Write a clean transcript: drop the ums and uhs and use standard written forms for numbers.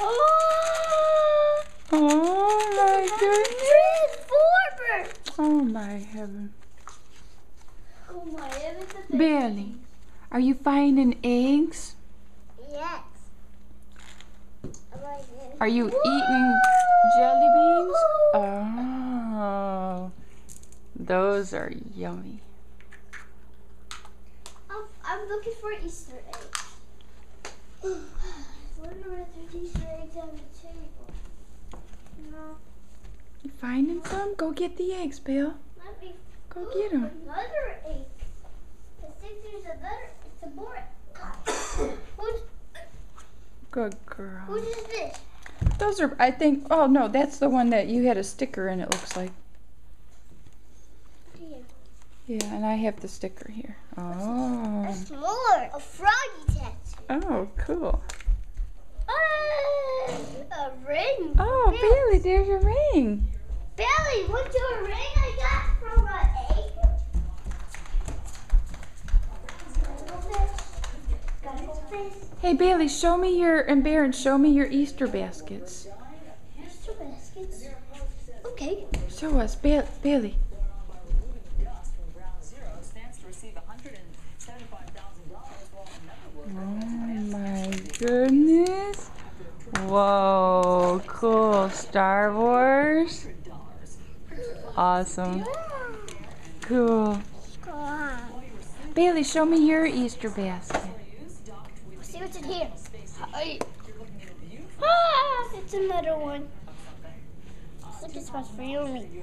Oh, Oh my goodness. Transformer. Oh my heaven. Oh my heaven. Bailey, are you finding eggs? Yes. Are you eating jelly beans? Oh, those are yummy. I'm looking for Easter eggs. I wonder if there's Easter eggs on the table. No. You finding some? Go get the eggs, Bill. Let me. Go get them. Another egg. I think there's another. It's a more. Good girl. Whose is this? Those are, I think, oh no, that's the one that you had a sticker in, it looks like. Yeah, and I have the sticker here. Oh. That's more. A froggy tattoo. Oh, cool. A ring. Oh, Bailey, there's your ring. Bailey, what's your ring I got from an egg? Gotta go fish. Hey, Bailey, show me your, and Baron, show me your Easter baskets. Easter baskets. Okay. Show us, Bailey. Oh my goodness. Whoa, cool. Star Wars. Awesome. Cool. Bailey, show me your Easter basket. See what's in here. It's another one. I think this one's for you and me.